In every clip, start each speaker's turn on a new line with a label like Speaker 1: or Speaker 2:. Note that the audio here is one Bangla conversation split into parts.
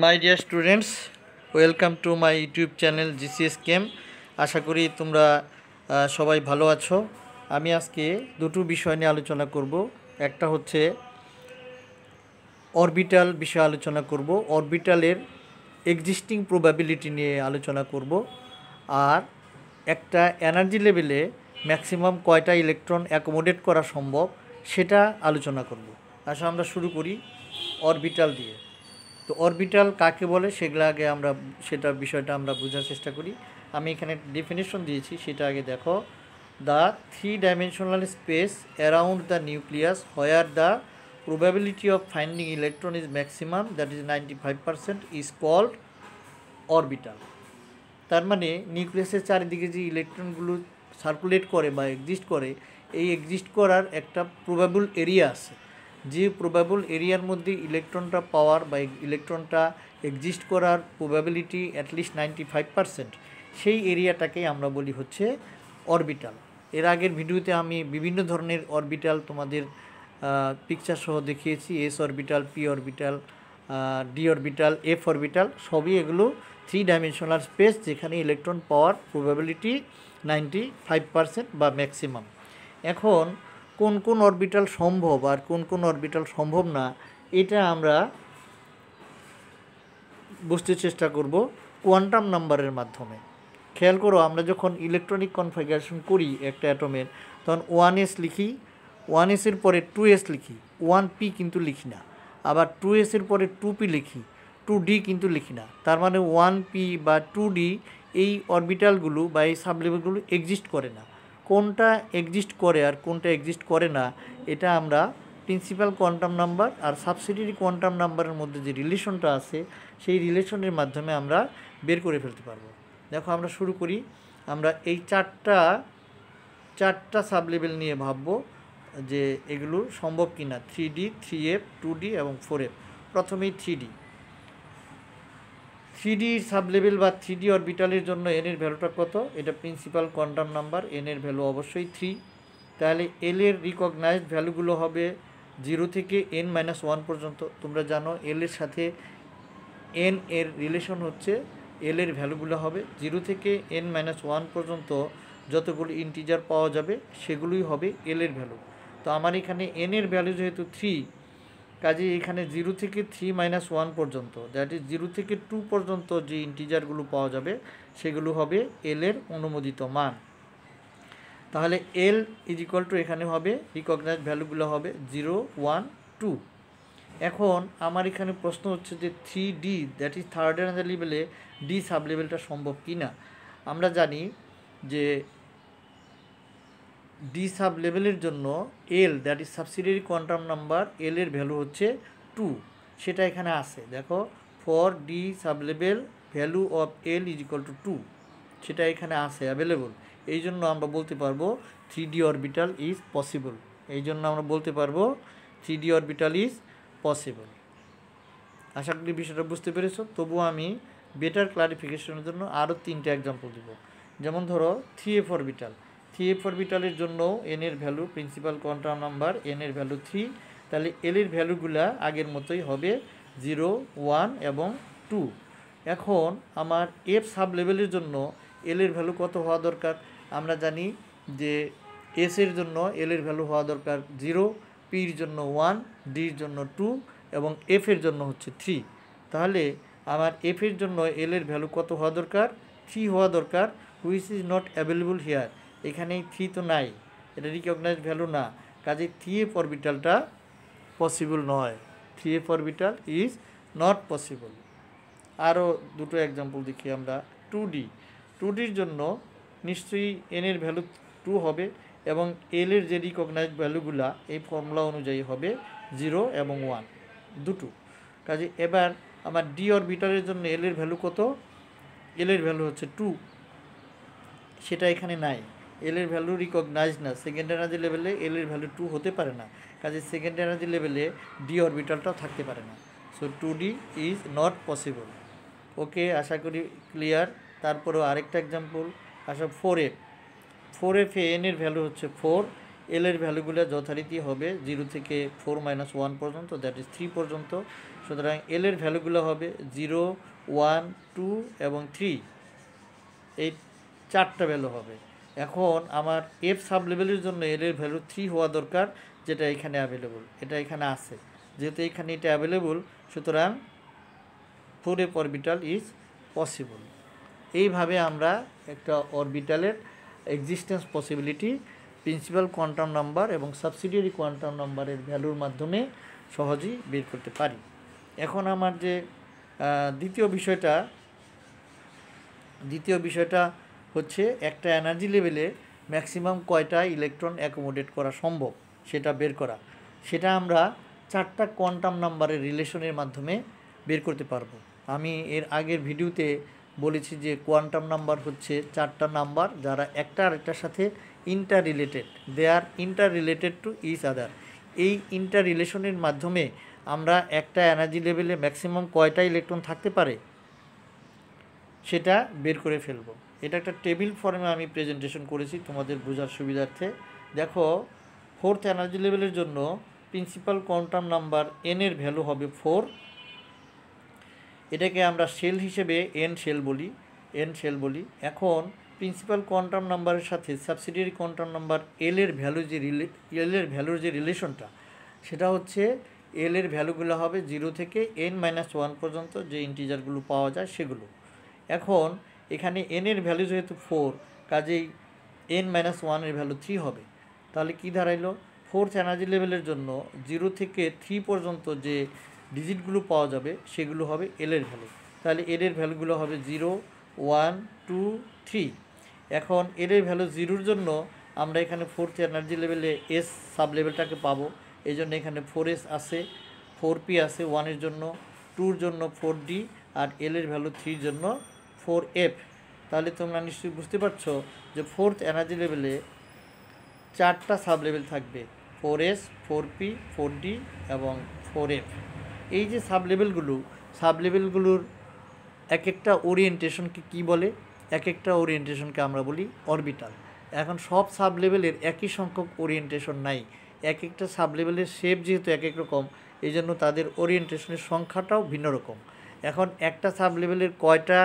Speaker 1: My dear students, welcome to my YouTube channel GCS chem. আশা করি তোমরা সবাই ভালো আছো। আমি আজকে দুটো বিষয় নিয়ে আলোচনা করব। একটা হচ্ছে অরবিটাল বিষয়ে আলোচনা করব, অরবিটালের এক্সিস্টিং প্রবাবিলিটি নিয়ে আলোচনা করব, আর একটা এনার্জি লেভেলে ম্যাক্সিমাম কয়টা ইলেকট্রন অ্যাকোমোডেট করা সম্ভব সেটা আলোচনা করব। আসলে আমরা শুরু করি অরবিটাল দিয়ে। তো অরবিটাল কাকে বলে সেগুলো আগে সেটা বিষয়টা আমরা বোঝার চেষ্টা করি। আমি এখানে ডেফিনেশন দিয়েছি, সেটা আগে দেখো। The three dimensional space around the nucleus where the probability of finding electron is maximum, that is 95%, is called orbital. তার মানে নিউক্লিয়াসের চারিদিকে যে ইলেকট্রনগুলো সার্কুলেট করে বা এক্সিস্ট করে, এই এক্সিস্ট করার একটা প্রবাবল এরিয়া আছে। যে প্রবাবল এরিয়ার মধ্যে ইলেকট্রনটা পাওয়ার বা ইলেকট্রনটা এক্সিস্ট করার প্রবাবিলিটি অ্যাটলিস্ট 95%, সেই এরিয়াটাকেই আমরা বলি হচ্ছে অরবিটাল। এর আগের ভিডিওতে আমি বিভিন্ন ধরনের অরবিটাল তোমাদের পিকচার সহ দেখিয়েছি। S orbital, P orbital, D orbital, F orbital, সবই এগুলো থ্রি ডাইমেনশনাল স্পেস যেখানে ইলেকট্রন পাওয়ার প্রবাবিলিটি 95% বা ম্যাক্সিমাম। এখন কোন কোন অরবিটাল সম্ভব আর কোন কোন অরবিটাল সম্ভব না, এটা আমরা বুঝতে চেষ্টা করব কোয়ান্টাম নাম্বারের মাধ্যমে। খেয়াল করো, আমরা যখন ইলেকট্রনিক কনফিগারেশন করি একটা অ্যাটমের, তখন 1s লিখি, 1s-এর পরে 2s লিখি, 1p কিন্তু লিখি না। আবার 2s-এর পরে 2p লিখি, 2d কিন্তু লিখি না। তার মানে 1p বা 2d এই অরবিটালগুলো বা এই সাবলেভেলগুলো এক্সিস্ট করে না। কোনটা এক্সিস্ট করে আর কোনটা এক্সিস্ট করে না, এটা আমরা প্রিন্সিপাল কোয়ান্টাম নাম্বার আর সাবসিডিয়ারি কোয়ান্টাম নাম্বারের মধ্যে যে রিলেশনটা আছে, সেই রিলেশনের মাধ্যমে আমরা বের করে ফেলতে পারবো। দেখো, আমরা শুরু করি। আমরা এই চারটা সাবলেভেল নিয়ে ভাববো যে এগুলো সম্ভব কি না। 3D, 3F, 2D এবং 4F। প্রথমেই 3D সাবলেভেল বা 3D অরবিটালের জন্য এন এর ভ্যালুটা কত? এটা প্রিন্সিপাল কোয়ান্টাম নাম্বার, এন এর ভ্যালু অবশ্যই 3। তাহলে এল এর রিকগনাইজড ভ্যালুগুলো হবে 0 থেকে n-1 পর্যন্ত। তোমরা জানো এল এর সাথে এন এর রিলেশন হচ্ছে, এল এর ভ্যালুগুলো হবে 0 থেকে n-1 পর্যন্ত। যতগুলো ইন্টিজার পাওয়া যাবে সেগুলোই হবে এল এর ভ্যালু। তো আমার এখানে এন এর ভ্যালু যেহেতু 3, কাজে এখানে 0 থেকে 3-1 পর্যন্ত, দ্যাট ইজ 0 থেকে 2 পর্যন্ত যে ইন্টিজারগুলো পাওয়া যাবে সেগুলো হবে এল এর অনুমোদিত মান। তাহলে এল ইজ ইকুয়াল টু এখানে হবে রিকগনাইজড ভ্যালুগুলো হবে 0, 1, 2। এখন আমার এখানে প্রশ্ন হচ্ছে যে 3D, that is third energy লেভেলে ডি সাব লেভেলটা সম্ভব কি না। আমরা জানি যে ডি সাব লেভেলের জন্য L, that is subsidiary quantum number, L এর ভ্যালু হচ্ছে 2। সেটা এখানে আছে, দেখো, for D sub level value of L is equal to 2, সেটা এখানে আছে অ্যাভেলেবল। এই জন্য আমরা বলতে পারবো 3D অরবিটাল ইজ পসিবল। এই জন্য আমরা বলতে পারবো 3D অরবিটাল ইজ পসিবল। আশা করি বিষয়টা বুঝতে পেরেছো। তবুও আমি বেটার ক্লারিফিকেশনের জন্য আরও 3টে এক্সাম্পল দেব। যেমন ধরো 3F অরবিটাল। 3F অরবিটালের জন্য এন এর value principal quantum number, N এর ভ্যালু 3। তাহলে এল এর ভ্যালুগুলা আগের মতোই হবে 0, 1 এবং 2। এখন আমার এফ সাব লেভেলের জন্য এল এর ভ্যালু কত হওয়া দরকার? আমরা জানি যে এস এর জন্য এল এর ভ্যালু হওয়া দরকার 0, পির জন্য 1, ডির জন্য 2 এবং এফ এর জন্য হচ্ছে 3। তাহলে আমার এফ এর জন্য এল এর ভ্যালু কত হওয়া দরকার? 3 হওয়া দরকার, which is not available here. এখানে 3 তো নাই, এটা রিকগনাইজ ভ্যালু না, কাজে 3F অরবিটালটা পসিবল নয়। 3F orbital is not possible. আরও দুটো এক্সাম্পল দেখি আমরা। 2Dর জন্য নিশ্চয়ই এন এর ভ্যালু 2 হবে এবং এল এর যে রিকগনাইজড ভ্যালুগুলা এই ফর্মুলা অনুযায়ী হবে 0 এবং 1 দুটো। কাজে এবার আমার ডি অরবিটালের জন্য এল এর ভ্যালু কত? এল এর ভ্যালু হচ্ছে 2, সেটা এখানে নাই। এল এর ভ্যালু রিকগনাইজ না, সেকেন্ড এনার্জি লেভেলে এল এর ভ্যালু 2 হতে পারে না, কাজে সেকেন্ড এনার্জি লেভেলে ডি অরবিটালটাও থাকতে পারে না। So 2D is not possible. Okay, আশা করি ক্লিয়ার। তারপরেও আরেকটা এক্সাম্পল আসা 4F। 4F এ এন এর ভ্যালু হচ্ছে 4, এলের ভ্যালুগুলো যথারীতি হবে 0 থেকে 4 - 1 পর্যন্ত, দ্যাট ইজ 3 পর্যন্ত। সুতরাং এলের ভ্যালুগুলো হবে 0, 1, 2 এবং 3, এই 4টা ভ্যালু হবে। এখন আমার এফ সাব লেভেলের জন্য এলের ভ্যালু 3 হওয়া দরকার, যেটা এখানে অ্যাভেলেবল, এটা এখানে আছে। যেহেতু এখানে এটা অ্যাভেলেবল, সুতরাং 4f অরবিটাল ইজ পসিবল। এইভাবে আমরা একটা অরবিটালের existence possibility principal quantum number এবং সাবসিডিয়ারি কোয়ান্টাম নাম্বারের ভ্যালুর মাধ্যমে সহজেই বের করতে পারি। এখন আমার যে দ্বিতীয় বিষয়টা হচ্ছে একটা এনার্জি লেভেলে ম্যাক্সিমাম কয়টা ইলেকট্রন অ্যাকোমোডেট করা সম্ভব সেটা বের করা। সেটা আমরা 4টা কোয়ান্টাম নাম্বারের রিলেশনের মাধ্যমে বের করতে পারবো। আমি এর আগের ভিডিওতে বলেছি যে কোয়ান্টাম নাম্বার হচ্ছে 4টা নাম্বার যারা একটা আরেকটার সাথে interrelated, they are interrelated to each other. এই ইন্টার রিলেশনের মাধ্যমে আমরা একটা এনার্জি লেভেলে ম্যাক্সিমাম কয়টা ইলেকট্রন থাকতে পারে সেটা বের করে ফেলব। এটা একটা টেবিল ফর্মে আমি প্রেজেন্টেশন করেছি তোমাদের বোঝার সুবিধার্থে। দেখো, 4th এনার্জি লেভেলের জন্য প্রিন্সিপাল কোয়ান্টাম নাম্বার এন এর ভ্যালু হবে 4। এটাকে আমরা শেল হিসেবে এন শেল বলি। এখন প্রিন্সিপাল কোয়ান্টাম নাম্বারের সাথে সাবসিডিয়ারি কোয়ান্টাম নাম্বার এল এর ভ্যালুর যে রিলেশনটা, সেটা হচ্ছে এল এর ভ্যালুগুলো হবে 0 থেকে n-1 পর্যন্ত যে ইন্টিজারগুলো পাওয়া যায় সেগুলো। এখন এখানে এন এর ভ্যালু যেহেতু 4, কাজেই n-1 এর ভ্যালু 3 হবে। তাহলে কি দাঁড়াইলো? 4th এনার্জি লেভেলের জন্য 0 থেকে 3 পর্যন্ত যে ডিজিটগুলো পাওয়া যাবে সেগুলো হবে এল এর ভ্যালু। তাহলে এল এর ভ্যালুগুলো হবে 0, 1, 2, 3। এখন এল এর ভ্যালু 0-র জন্য আমরা এখানে 4th এনার্জি লেভেলে এস সাব লেভেলটাকে পাবো। এই জন্য এখানে 4s আছে, 4p আছে 1-এর জন্য, 2-র জন্য 4d, আর এল এর ভ্যালু 3-র জন্য 4f। তাহলে তোমরা নিশ্চয়ই বুঝতে পারছো যে 4th এনার্জি লেভেলে 4টা সাব লেভেল থাকবে, 4s, 4p, 4d এবং 4f। এই যে সাব লেভেলগুলোর এক একটা ওরিয়েন্টেশনকে কি বলে? এক একটা ওরিয়েন্টেশনকে আমরা বলি অরবিটাল। এখন সব সাব লেভেলের একই সংখ্যক ওরিয়েন্টেশন নাই। এক একটা সাব লেভেলের শেপ যেহেতু এক এক রকম, এই জন্য তাদের ওরিয়েন্টেশনের সংখ্যাটাও ভিন্ন রকম। এখন একটা সাব লেভেলের কয়টা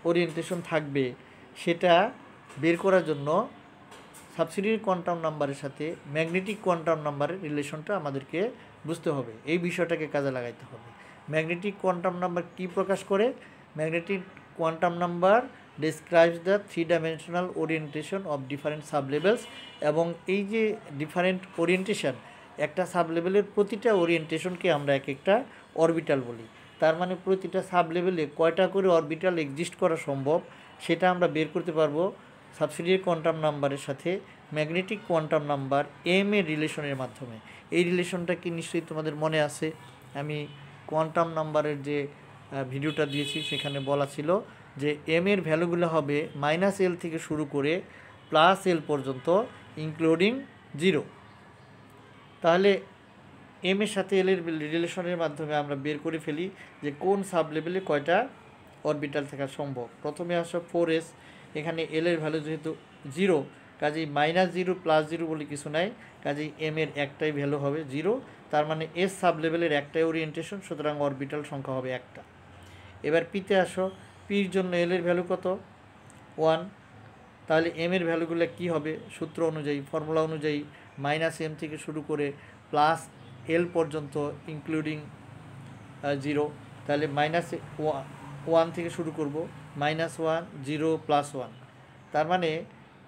Speaker 1: ওরিয়েন্টেশন থাকবে সেটা বের করার জন্য সাবসিডিয়ারি কোয়ান্টাম নাম্বারের সাথে ম্যাগনেটিক কোয়ান্টাম নাম্বারের রিলেশনটা আমাদেরকে বুঝতে হবে, এই বিষয়টাকে কাজে লাগাইতে হবে। ম্যাগনেটিক কোয়ান্টাম নাম্বার কী প্রকাশ করে? Magnetic quantum number describes the 3-dimensional orientation of different sub levels. এবং এই যে ডিফারেন্ট ওরিয়েন্টেশন, একটা সাব লেভেলের প্রতিটা ওরিয়েন্টেশনকে আমরা এক একটা অরবিটাল বলি। তার মানে প্রতিটা সাব লেভেলে কয়টা করে অরবিটাল এক্সিস্ট করা সম্ভব সেটা আমরা বের করতে পারবো সাবসিডিয়ারি কোয়ান্টাম নাম্বারের সাথে ম্যাগনেটিক কোয়ান্টাম নাম্বার এম এর রিলেশনের মাধ্যমে। এই রিলেশনটা কি নিশ্চয়ই তোমাদের মনে আছে? আমি কোয়ান্টাম নাম্বারের যে ভিডিওটা দিয়েছি সেখানে বলা ছিল যে এম এর ভ্যালুগুলো হবে -l থেকে শুরু করে +l পর্যন্ত ইনক্লুডিং 0। তাহলে এম এর সাথে এল এর রিলেশনের মাধ্যমে আমরা বের করে ফেলি যে কোন সাব লেভেলে কয়টা অরবিটাল থাকা সম্ভব। প্রথমে আসো 4s, এখানে এল এর ভ্যালু যেহেতু 0, কাজেই -0 +0 বলে কিছু নাই, কাজেই এম এর একটাই ভ্যালু হবে 0। তার মানে এস সাব লেভেলের একটাই ওরিয়েন্টেশন, সুতরাং অরবিটাল সংখ্যা হবে একটা। এবার পিতে আসো, পির জন্য এল এর ভ্যালু কত? 1। তাহলে এম এর ভ্যালুগুলো কি হবে? সূত্র অনুযায়ী, ফর্মুলা অনুযায়ী -m থেকে শুরু করে +l পর্যন্ত ইনক্লুডিং 0। তাহলে -1 থেকে শুরু করব, -1, 0, +1। তার মানে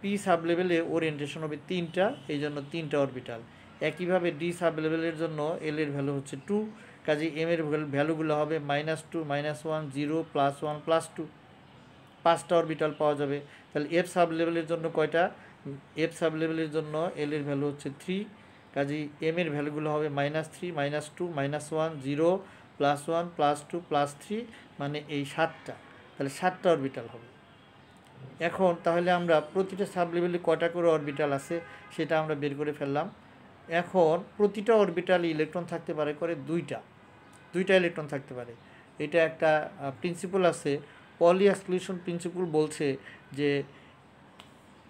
Speaker 1: পি সাব লেভেলে ওরিয়েন্টেশন হবে 3টা, এই জন্য 3টা অরবিটাল। একইভাবে ডি সাব লেভেলের জন্য এল এর ভ্যালু হচ্ছে 2, কাজে এম এর ভ্যালুগুলো হবে -2, -1, 0, +1, +2, 5টা অরবিটাল পাওয়া যাবে। তাহলে এফ সাব লেভেলের জন্য কয়টা? এফ সাব লেভেলের জন্য এল এর ভ্যালু হচ্ছে 3, কাজেই এম এর ভ্যালুগুলো হবে -3, -2, -1, 0, +1, +2, +3, মানে এই 7টা। তাহলে 7টা অরবিটাল হবে। এখন তাহলে আমরা প্রতিটা সাব লেভেলে কয়টা করে অরবিটাল আছে সেটা আমরা বের করে ফেললাম। এখন প্রতিটা অরবিটালে ইলেকট্রন থাকতে পারে করে দুইটা ইলেকট্রন থাকতে পারে। এটা একটা প্রিন্সিপাল আছে, পলি এক্সক্লুশন প্রিন্সিপাল বলছে যে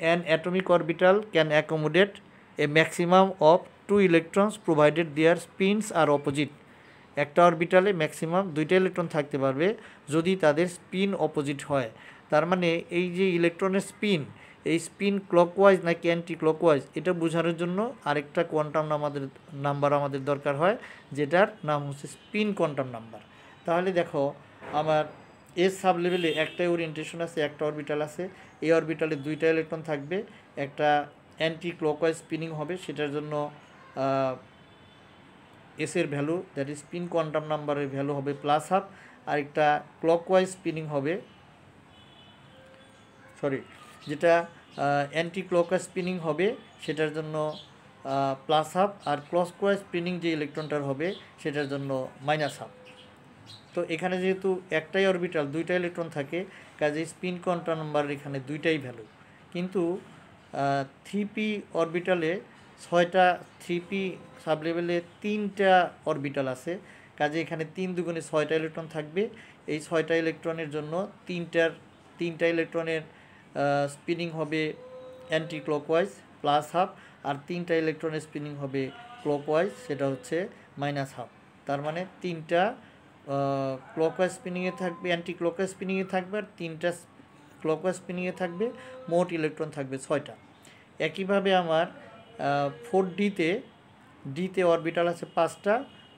Speaker 1: an atomic orbital can accommodate a maximum of 2 electrons provided their spins are opposite. একটা অরবিটালে ম্যাক্সিমাম 2টা ইলেকট্রন থাকতে পারবে যদি তাদের স্পিন অপোজিট হয়। তার মানে এই যে ইলেকট্রনের স্পিন, এই স্পিন ক্লকওয়াইজ নাকি অ্যান্টি ক্লকওয়াইজ এটা বোঝানোর জন্য আরেকটা কোয়ান্টাম নাম্বার আমাদের দরকার হয়, যেটার নাম হচ্ছে স্পিন কোয়ান্টাম নাম্বার। তাহলে দেখো আমার এস সাব লেভেলে একটাই ওরিয়েন্টেশন আছে, একটা অরবিটাল আছে, এই অরবিটালে 2টা ইলেকট্রন থাকবে, একটা অ্যান্টি ক্লকওয়াইজ স্পিনিং হবে, সেটার জন্য এসের value that is spin quantum নাম্বারের ভ্যালু হবে +½ আর একটা ক্লকওয়াইজ স্পিনিং হবে, যেটা অ্যান্টি ক্লকওয়াইজ স্পিনিং হবে সেটার জন্য +½ আর ক্লকওয়াইজ স্পিনিং যে ইলেকট্রনটার হবে সেটার জন্য -½ তো এখানে যেহেতু একটাই অরবিটাল 2টা ইলেকট্রন থাকে, কাজে স্পিন কোয়ান্টাম নাম্বারের এখানে 2টাই ভ্যালু। কিন্তু 3p অরবিটালে 6টা, 3p সাব লেভেলে 3টা অরবিটাল আছে, কাজে এখানে 3 দুগুণে 6টা ইলেকট্রন থাকবে। এই 6টা ইলেকট্রনের জন্য 3টা ইলেকট্রনের স্পিনিং হবে অ্যান্টি ক্লকওয়াইজ +½ আর 3টা ইলেকট্রনের স্পিনিং হবে ক্লকওয়াইজ, সেটা হচ্ছে -½ তার মানে 3টা ক্লকওয়াইজ স্পিনিংয়ে থাকবে, অ্যান্টি ক্লকওয়াইজ স্পিনিংয়ে থাকবে, আর 3টা ক্লকওয়াইজ স্পিনিংয়ে থাকবে, মোট ইলেকট্রন থাকবে 6টা। একইভাবে আমার 4ডিতে অরবিটাল আছে 5টা,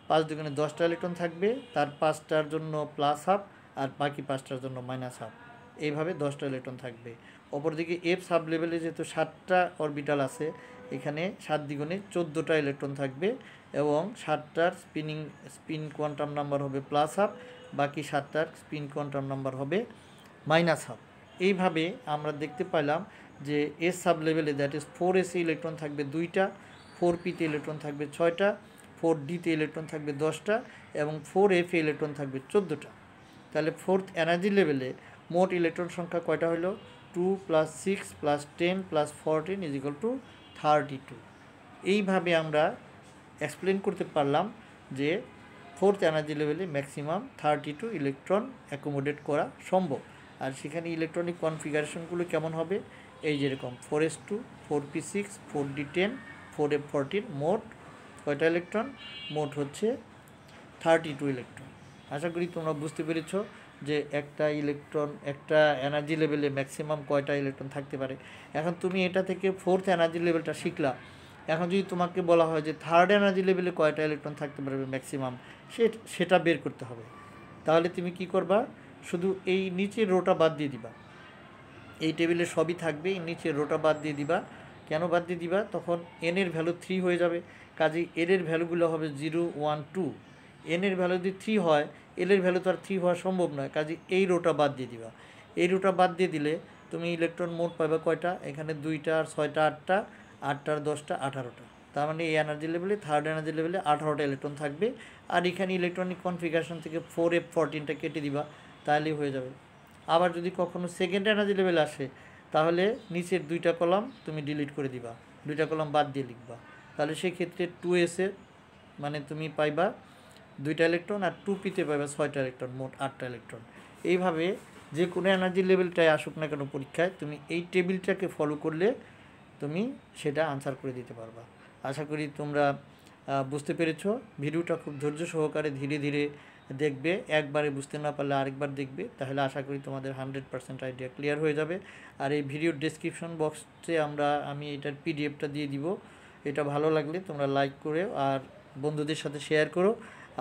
Speaker 1: 5 দুগুণে 10টা ইলেকট্রন থাকবে, তার 5টার জন্য +½ আর বাকি 5টার জন্য -½ এইভাবে 10টা ইলেকট্রন থাকবে। অপরদিকে এফ সাব লেভেলে যেহেতু 7টা অরবিটাল আছে, এখানে 7 দ্বিগুণে 14টা ইলেকট্রন থাকবে এবং 7টার স্পিন কোয়ান্টাম নাম্বার হবে +½ বাকি 7টার স্পিন কোয়ান্টাম নাম্বার হবে -½ এইভাবে আমরা দেখতে পাইলাম যে এস সাব লেভেলে দ্যাট ইজ 4s ইলেকট্রন থাকবে 2টা, 4pতে ইলেকট্রন থাকবে 6টা, 4dতে ইলেকট্রন থাকবে 10টা এবং 4f ইলেকট্রন থাকবে 14টা। তাহলে 4th এনার্জি লেভেলে মোট ইলেকট্রন সংখ্যা কয়টা হলো? 2 + 6 + 10 + 14 = 32। এইভাবে আমরা এক্সপ্লেন করতে পারলাম যে 4th এনার্জি লেভেলে ম্যাক্সিমাম 32 ইলেকট্রন অ্যাকোমোডেট করা সম্ভব। আর সেখানে ইলেকট্রনিক কনফিগারেশনগুলো কেমন হবে? এই যেরকম 4s2, 4p6, 4d10, 4f14, মোট কয়টা ইলেকট্রন? মোট হচ্ছে 32 ইলেকট্রন। আশা করি তোমরা বুঝতে পেরেছ যে একটা এনার্জি লেভেলে ম্যাক্সিমাম কয়টা ইলেকট্রন থাকতে পারে। এখন তুমি এটা থেকে 4th এনার্জি লেভেলটা শিখলা, এখন যদি তোমাকে বলা হয় যে 3rd এনার্জি লেভেলে কয়টা ইলেকট্রন থাকতে পারবে ম্যাক্সিমাম, সেটা বের করতে হবে। তাহলে তুমি কি করবা? শুধু এই নিচের রোটা বাদ দিয়ে দিবা, এই টেবিলে সবই থাকবে, এই নিচের রোটা বাদ দিয়ে দিবা। কেন বাদ দিয়ে দিবা? তখন n এর ভ্যালু 3 হয়ে যাবে, কাজেই এর ভ্যালুগুলো হবে 0, 1, 2। n এর ভ্যালু যদি 3 হয়, l এর ভ্যালু তো আর 3 হওয়া সম্ভব নয়, কাজেই এই রোটা বাদ দিয়ে দিবা। এই রোটা বাদ দিয়ে দিলে তুমি ইলেকট্রন মোট পাবে কয়টা? এখানে 2টা আর 6টা 8টা, 8টা আর 10টা 18টা। তার মানে এই এনার্জি লেভেলে 3rd এনার্জি লেভেলে 18টা ইলেকট্রন থাকবে। আর এখানে ইলেকট্রনিক কনফিগারেশন থেকে 4f14টা কেটে দিবা, তাহলেই হয়ে যাবে। আবার যদি কখনো 2nd এনার্জি লেভেলে আসে, তাহলে নিচের 2টা কলাম তুমি ডিলিট করে দিবা, 2টা কলাম বাদ দিয়ে লিখবা। তাহলে সেই ক্ষেত্রে 2s মানে তুমি পাইবা 2টা ইলেকট্রন, আর 2pতে পাইবা 6টা ইলেকট্রন, মোট 8টা ইলেকট্রন। এইভাবে যে কোনো এনার্জি লেভেলটাই আসুক না কেন পরীক্ষায়, তুমি এই টেবিলটাকে ফলো করলে তুমি সেটা আনসার করে দিতে পারবা। আশা করি তোমরা বুঝতে পেরেছ। ভিডিওটা খুব ধৈর্য সহকারে ধীরে ধীরে দেখবে, একবারে বুঝতে না পারলে আরেকবার দেখবে, তাহলে আশা করি তোমাদের 100% আইডিয়া ক্লিয়ার হয়ে যাবে। আর এই ভিডিওর ডেসক্রিপশন বক্সে আমি এটার পিডিএফটা দিয়ে দিব। এটা ভালো লাগলে তোমরা লাইক করে আর বন্ধুদের সাথে শেয়ার করো।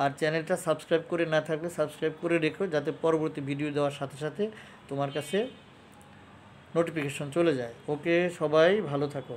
Speaker 1: আর চ্যানেলটা সাবস্ক্রাইব করে না থাকলে সাবস্ক্রাইব করে রেখো, যাতে পরবর্তী ভিডিও দেওয়ার সাথে সাথে তোমার কাছে নোটিফিকেশন চলে যায়। ওকে, সবাই ভালো থাকো।